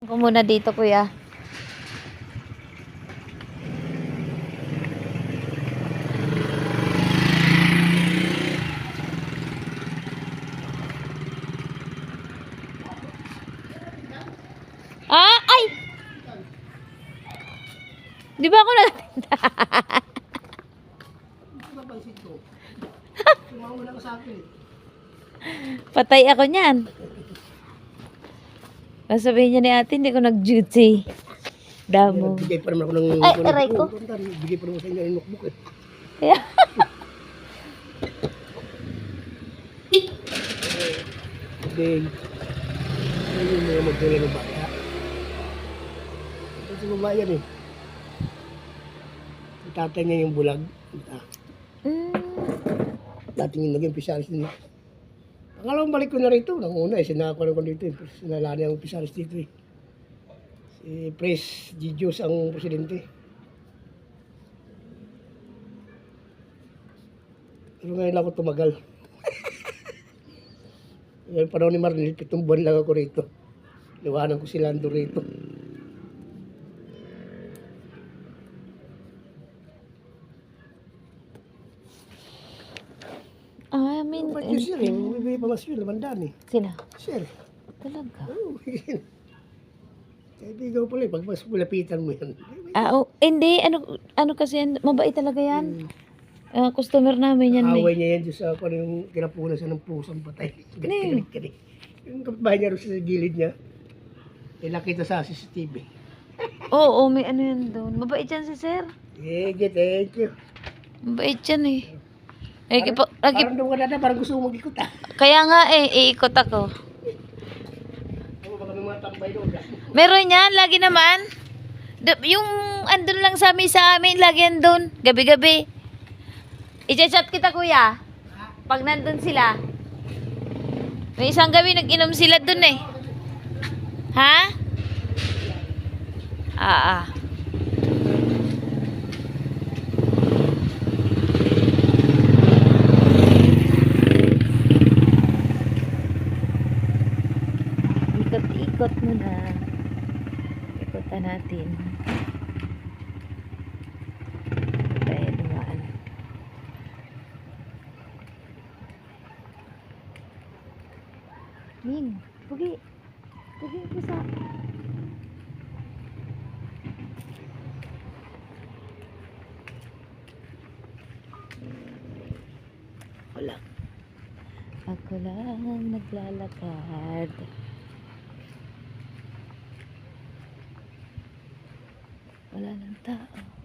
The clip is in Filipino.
Ako muna dito, kuya. Ah, ay! Di ba ako nagtinda? Patay ako niyan. Sabihin niya ni ate, hindi ko nag-duty. Damo. Bigay pa naman ako ng... Ay, aray ko. Bigay pa naman sa inyo ng notebook eh. Yeah. Then, ayun yung mga magdala ng bata. Ito sa baba yan eh. Yung tatay niya yung bulag. Dating yung naging pisaris nila. Pangalawang balik ko na rito. Nanguna eh, sinakakuha ko dito eh. Sinalani ang pisaris dito eh. Si Pres Gigios ang presidente. Pero ngayon lang ako tumagal. Ngayon panahon ni Marlene, 7 buwan lang ako rito. Liwanan ko si Lando rito. I mean, Ba't yun sir eh? Bibigay pa mas yun, 500 eh. sino? Sir. Talaga? Oo, kaibigan pala eh, pag mas lapitan mo yan. Ah, oh, hindi. Ano kasi, mabait talaga yan. Customer namin yan. Away niya yan sa kung yung kinapunan siya ng pusang patay. Galit. Yung kapitbahay niya rin sa gilid niya. Nakita sa CCTV. Oo, may ano yan doon. Mabait yan si sir. Thank you. Mabait yan eh. Parang doon ka na parang gusto mo mag-ikot ah. Kaya nga iikot ako. Ano baka may mga tambay doon. Meron yan, lagi naman. Yung andun lang sa amin, lagi yan doon. Gabi-gabi. I-chat kita kuya. Pag nandun sila. May isang gabi nag-inom sila doon eh. Ha? Ah. Ikot-ikot muna. Ikutan natin. Tayo dumaan. Ming, pugi. Pugi ko sa... Ako lang naglalakad. Wala ng tao.